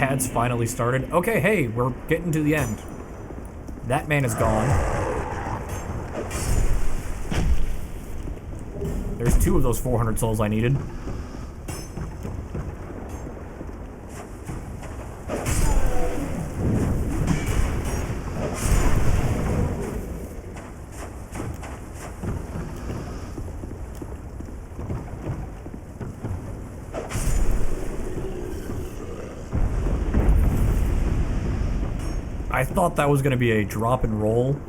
Ads finally started. Okay, hey, we're getting to the end. That man is gone. There's 2 of those 400 souls I needed. I thought that was going to be a drop and roll.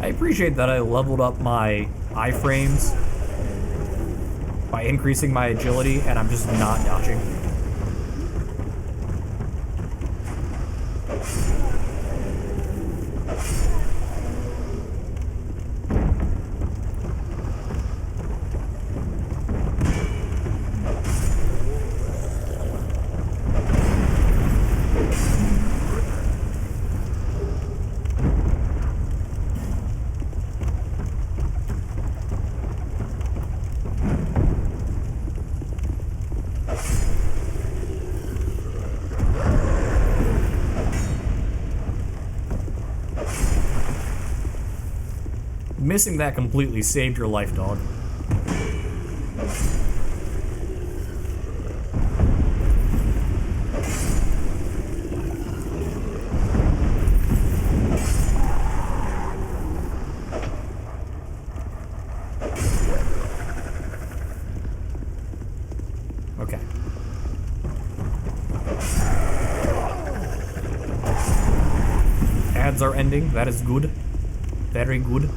I appreciate that I leveled up my iframes by increasing my agility, and I'm just not dodging. Missing that completely saved your life, dog. Okay. Ads are ending. That is good. Very good.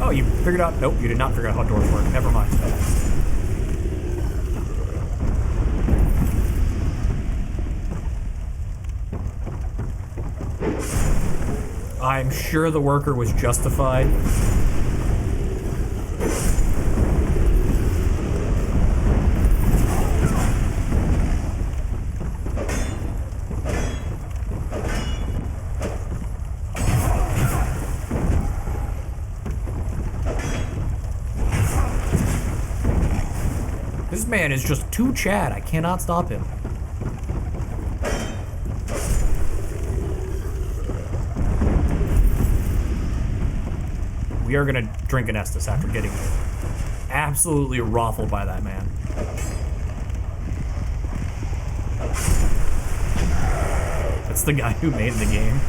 Oh, you figured out... Nope, you did not figure out how doors work. Never mind. I'm sure the worker was justified. This man is just too Chad. I cannot stop him. We are gonna drink an Estus after getting absolutely ruffled by that man. That's the guy who made the game.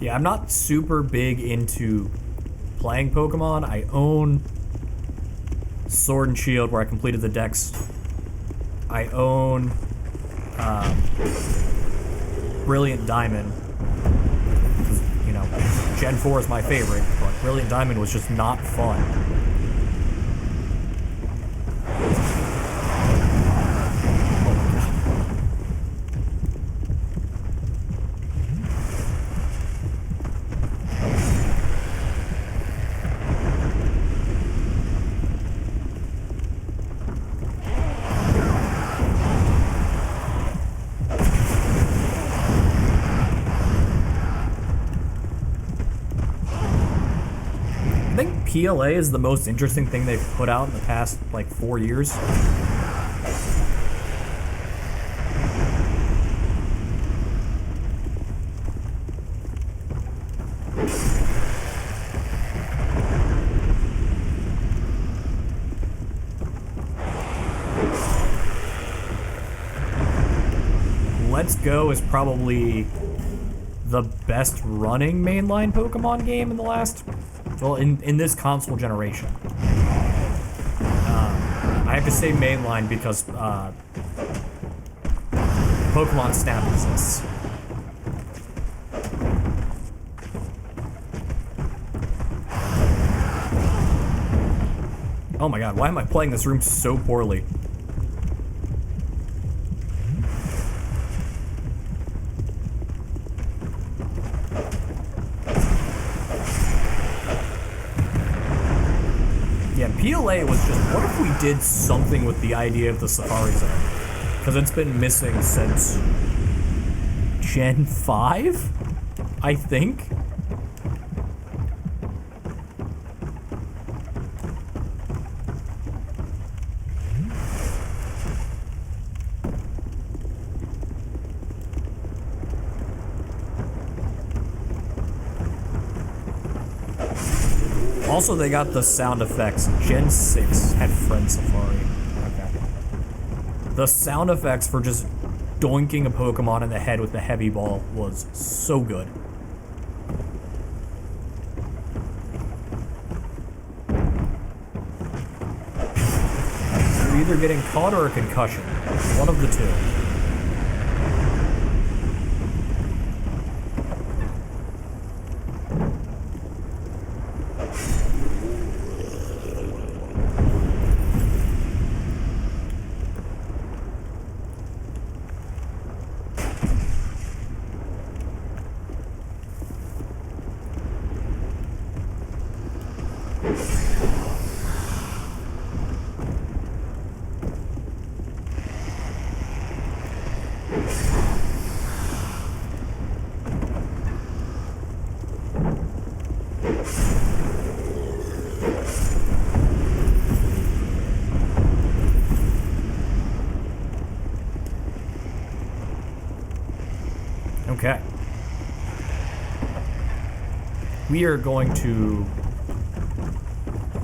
Yeah, I'm not super big into playing Pokemon. I own Sword and Shield, where I completed the dex. I own Brilliant Diamond. You know, Gen 4 is my favorite, but Brilliant Diamond was just not fun. I think PLA is the most interesting thing they've put out in the past, like, 4 years. Let's Go is probably the best running mainline Pokemon game in the last Well, in this console generation. I have to say mainline because Pokemon Snap exists. Oh my god, why am I playing this room so poorly? Yeah, PLA was just, what if we did something with the idea of the Safari Zone? Because it's been missing since Gen 5, I think? Also, they got the sound effects. Gen 6 had Friend Safari. Okay. The sound effects for just doinking a Pokemon in the head with the heavy ball was so good. You're either getting caught or a concussion. One of the two. Okay. We are going to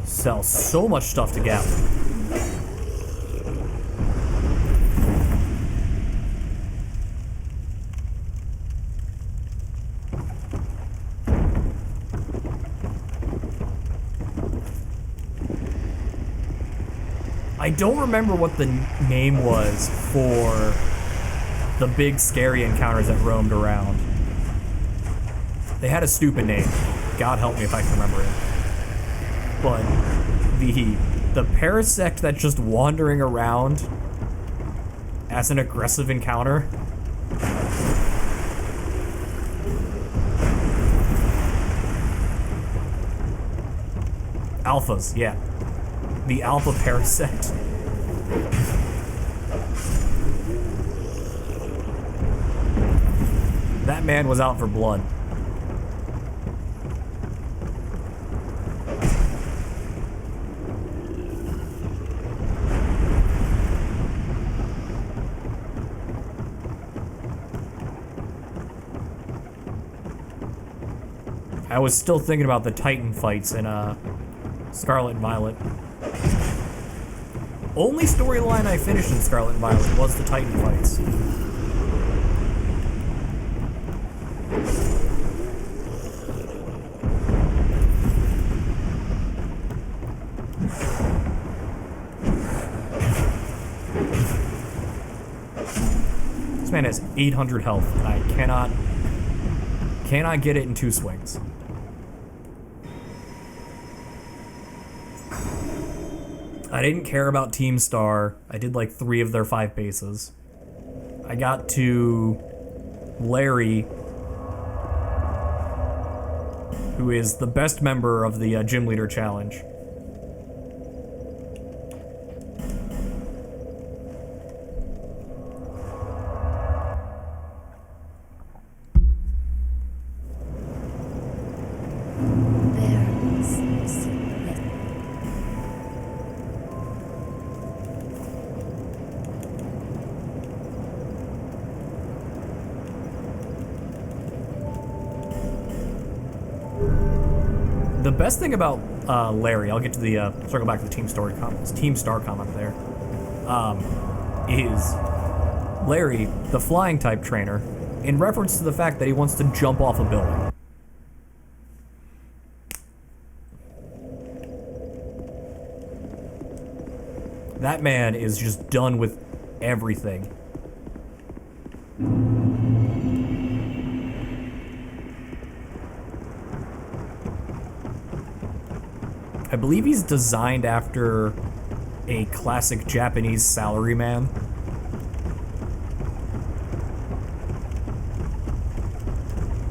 sell so much stuff to Gap. I don't remember what the name was for the big scary encounters that roamed around. They had a stupid name. God help me if I can remember it. But the Parasect that's just wandering around as an aggressive encounter. Alphas, yeah. The Alpha Parasect. That man was out for blood. I was still thinking about the Titan fights in Scarlet and Violet. Only storyline I finished in Scarlet and Violet was the Titan fights. This man has 800 health, and I cannot get it in 2 swings. I didn't care about Team Star. I did like 3 of their 5 bases. I got to Larry, who is the best member of the Gym Leader Challenge. The best thing about Larry, I'll get to the circle back to the Team Star comment there, is Larry, the flying type trainer, in reference to the fact that he wants to jump off a building. That man is just done with everything. I believe he's designed after a classic Japanese salaryman.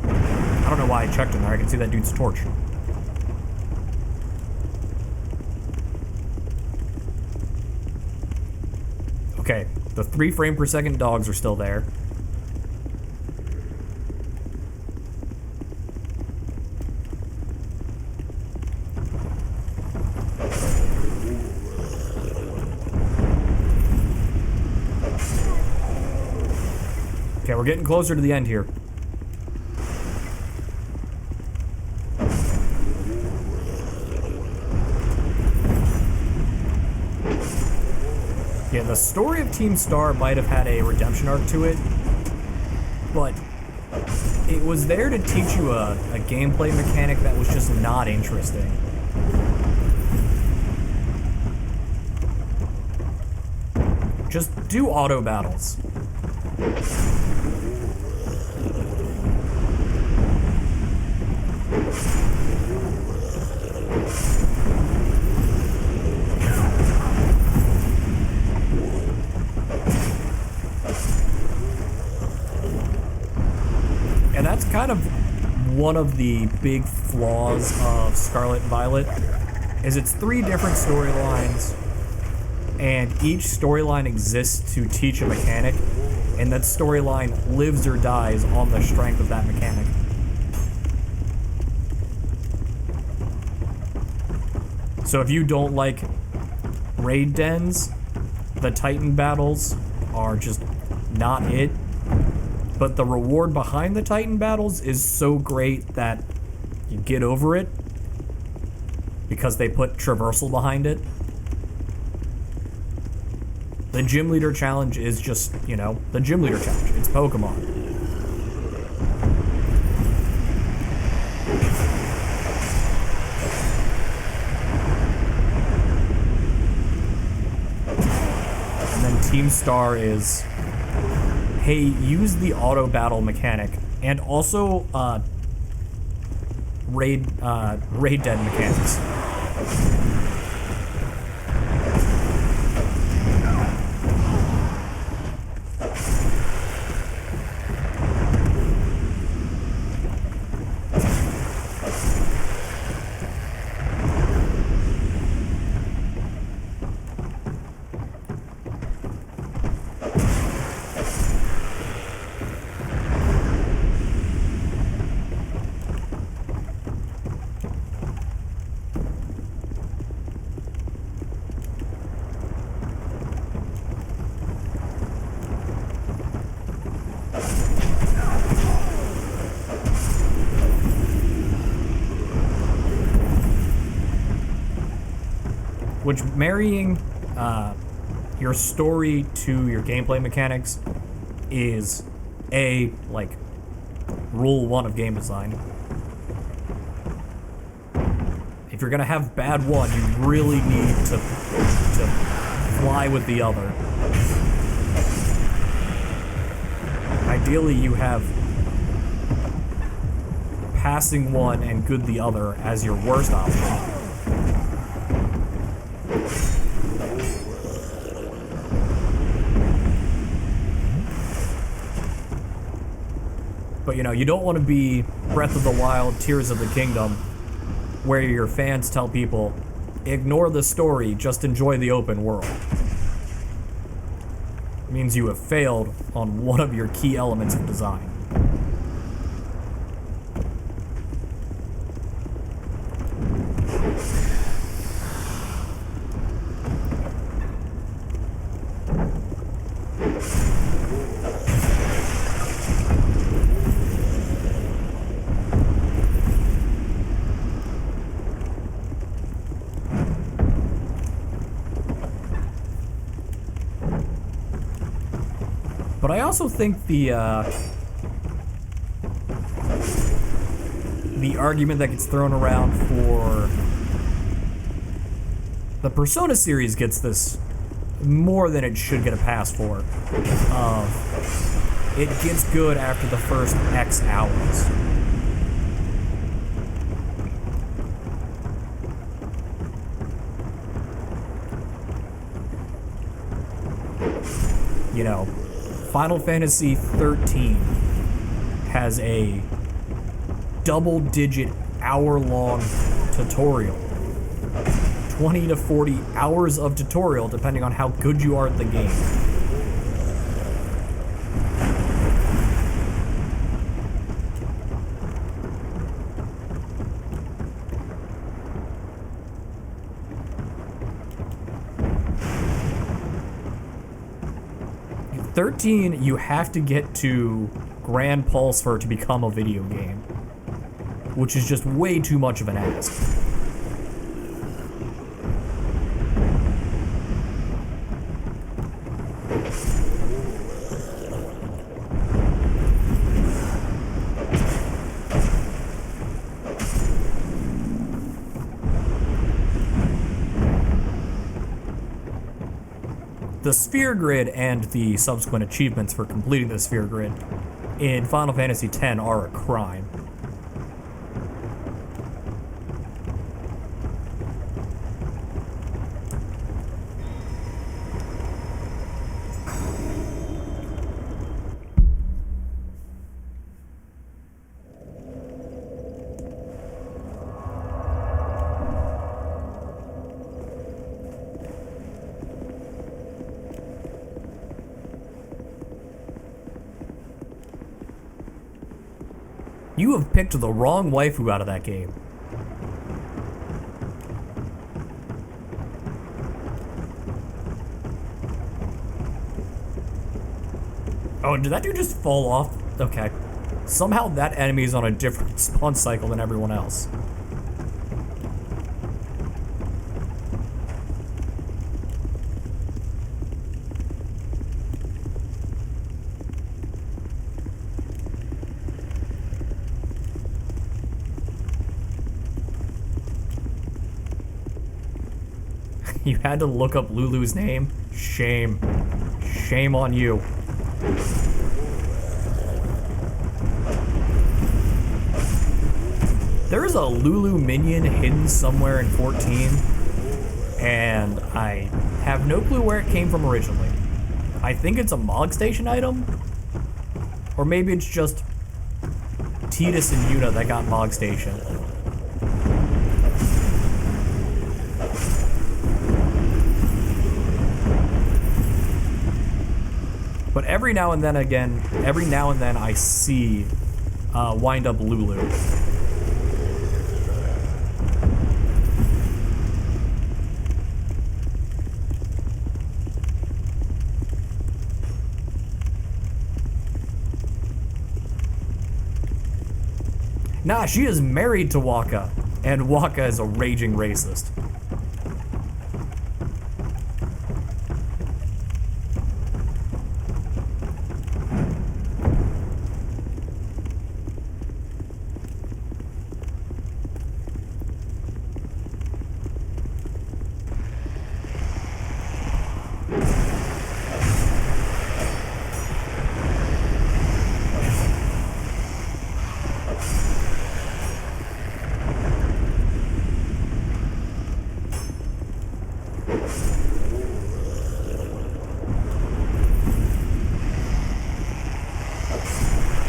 I don't know why I checked in there. I can see that dude's torch. Okay, the 3 frame per second dogs are still there. Okay, we're getting closer to the end here. Yeah, the story of Team Star might have had a redemption arc to it, but it was there to teach you a gameplay mechanic that was just not interesting. Just do auto battles. And that's kind of one of the big flaws of Scarlet and Violet, is it's 3 different storylines, and each storyline exists to teach a mechanic, and that storyline lives or dies on the strength of that mechanic. So if you don't like raid dens, the Titan battles are just not it. But the reward behind the Titan battles is so great that you get over it because they put traversal behind it. The gym leader challenge is just, you know, the gym leader challenge. It's Pokemon. And then Team Star is, hey, use the auto battle mechanic and also raid den mechanics. Which, marrying your story to your gameplay mechanics is like rule 1 of game design. If you're gonna have bad one, you really need to fly with the other. Ideally, you have passing one and good the other as your worst option. But, you know, you don't want to be Breath of the Wild, Tears of the Kingdom, where your fans tell people, ignore the story, just enjoy the open world. It means you have failed on one of your key elements of design. But I also think the argument that gets thrown around for the Persona series gets this more than it should get a pass for. It gets good after the first X hours. You know, Final Fantasy 13 has a double-digit hour-long tutorial. 20 to 40 hours of tutorial, depending on how good you are at the game. In 13, you have to get to Grand Pulse for it to become a video game, which is just way too much of an ask. The Sphere Grid and the subsequent achievements for completing the Sphere Grid in Final Fantasy X are a crime. You have picked the wrong waifu out of that game. Oh, did that dude just fall off? Okay. Somehow that enemy is on a different spawn cycle than everyone else. You had to look up Lulu's name? Shame. Shame on you. There is a Lulu minion hidden somewhere in 14, and I have no clue where it came from originally. I think it's a Mog Station item? Or maybe it's just Tidus and Yuna that got Mog Station. But every now and then I see Wind Up Lulu. Nah, she is married to Waka, and Waka is a raging racist.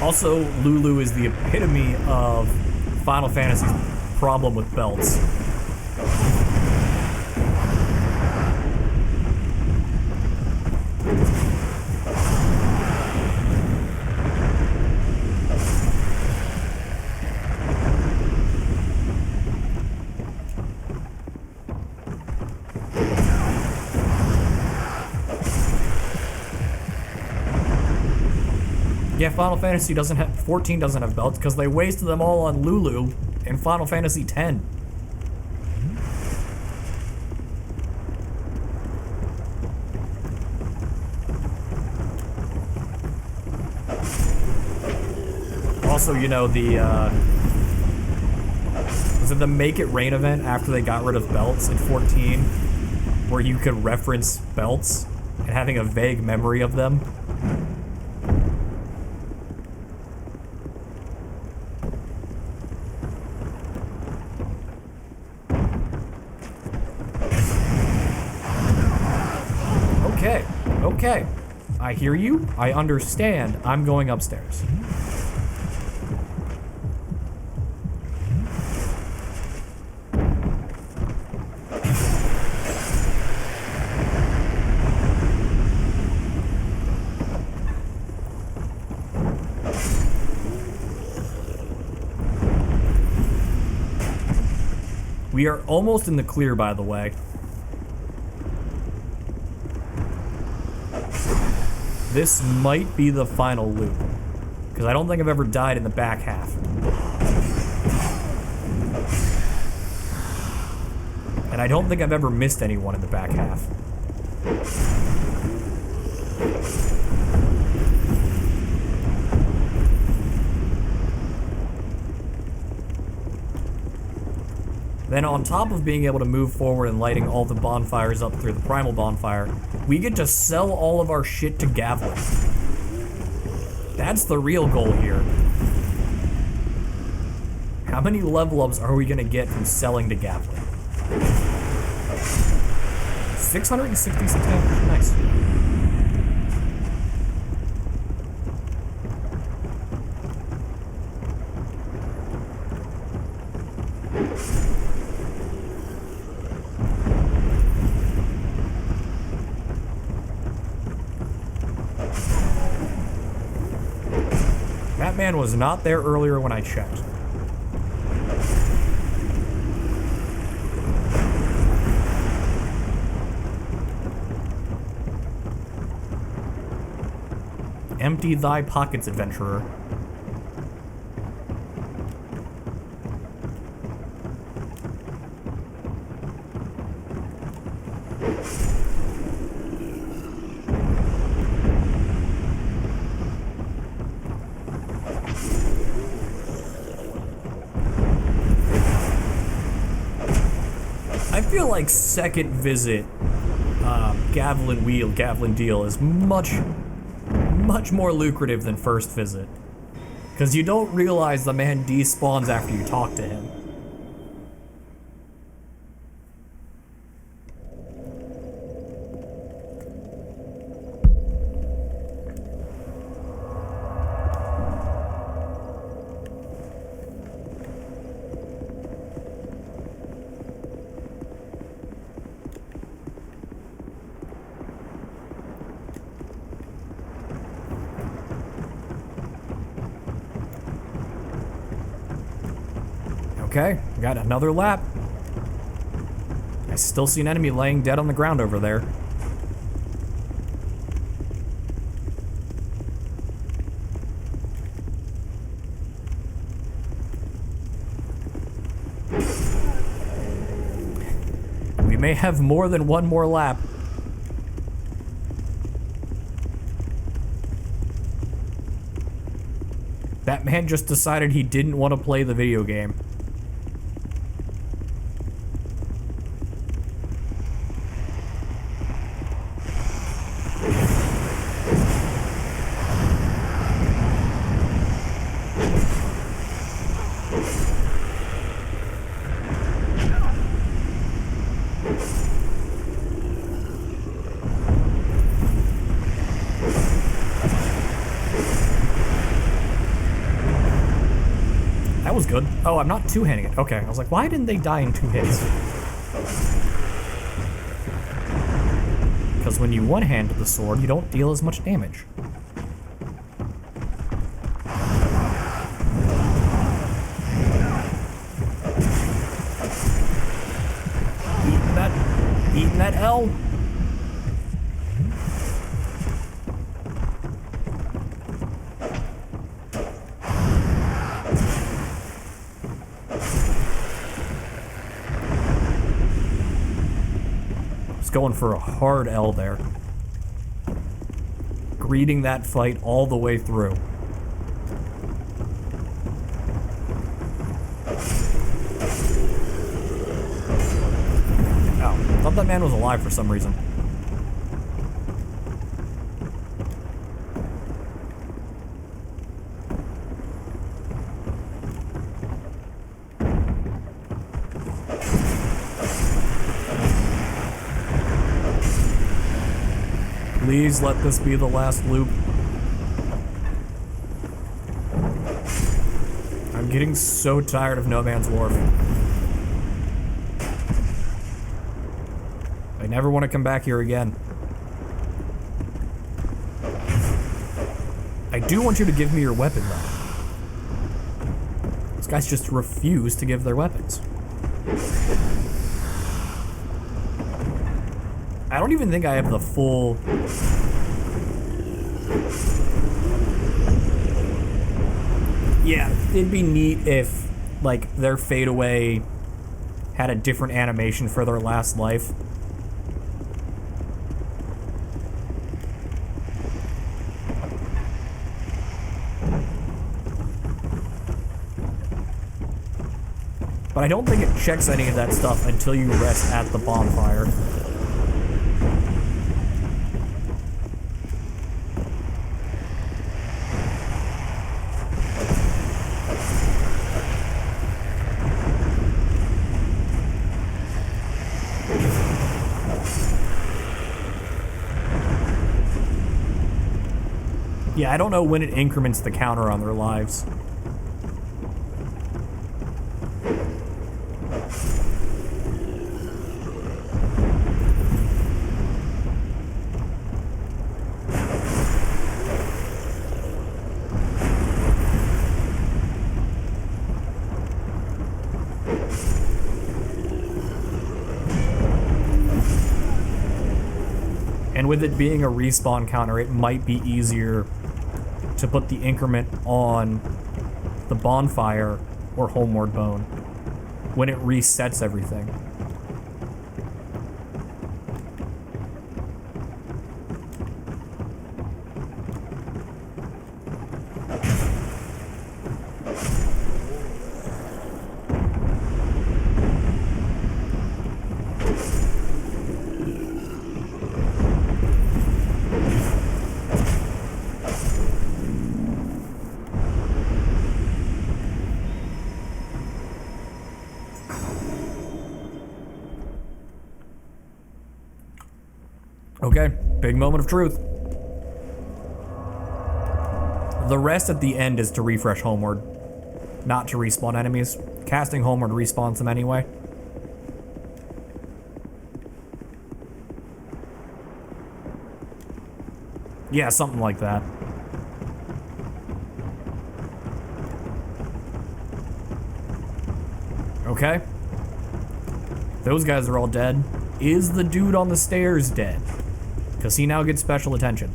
Also, Lulu is the epitome of Final Fantasy's problem with belts. Yeah, Final Fantasy 14 doesn't have belts because they wasted them all on Lulu in Final Fantasy X. Also, you know, was it the Make It Rain event after they got rid of belts in 14? where you could reference belts and having a vague memory of them. Okay. I hear you. I understand. I'm going upstairs. We are almost in the clear, by the way. This might be the final loop, because I don't think I've ever died in the back half. And I don't think I've ever missed anyone in the back half. Then on top of being able to move forward and lighting all the bonfires up through the primal bonfire, we get to sell all of our shit to Gavlin. That's the real goal here. How many level ups are we gonna get from selling to Gavlin? 666 damage, nice. That man was not there earlier when I checked. Empty thy pockets, adventurer. I feel like second visit, Gavlin Deal is much more lucrative than first visit. Because you don't realize the man despawns after you talk to him. Okay, got another lap. I still see an enemy laying dead on the ground over there. We may have more than one more lap. That man just decided he didn't want to play the video game. That was good. Oh, I'm not two-handing it. Okay, I was like, why didn't they die in 2 hits? Because when you one-hand the sword, you don't deal as much damage. Eating that L. Going for a hard L there. Greeting that fight all the way through. Oh, thought thought that man was alive for some reason. Please let this be the last loop. I'm getting so tired of No Man's Wharf. I never want to come back here again. I do want you to give me your weapon, though. These guys just refuse to give their weapons. I don't even think I have the full... Yeah, it'd be neat if, like, their fadeaway had a different animation for their last life. But I don't think it checks any of that stuff until you rest at the bonfire. Yeah, I don't know when it increments the counter on their lives. And with it being a respawn counter, it might be easier to put the increment on the bonfire or Homeward Bone when it resets everything. Okay, big moment of truth. The rest at the end is to refresh Homeward, not to respawn enemies. Casting Homeward respawns them anyway. Yeah, something like that. Okay. Those guys are all dead. Is the dude on the stairs dead? Because he now gets special attention.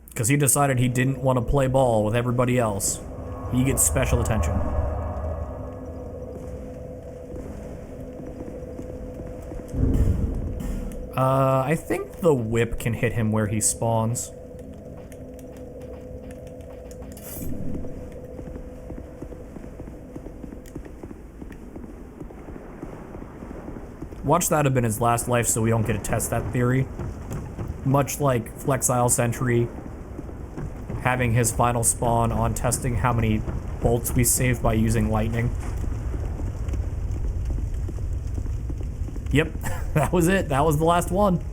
Because he decided he didn't want to play ball with everybody else. He gets special attention. I think the whip can hit him where he spawns. Watch that have been his last life so we don't get to test that theory. Much like Flexile Sentry having his final spawn on testing how many bolts we saved by using lightning. Yep, that was it. That was the last one.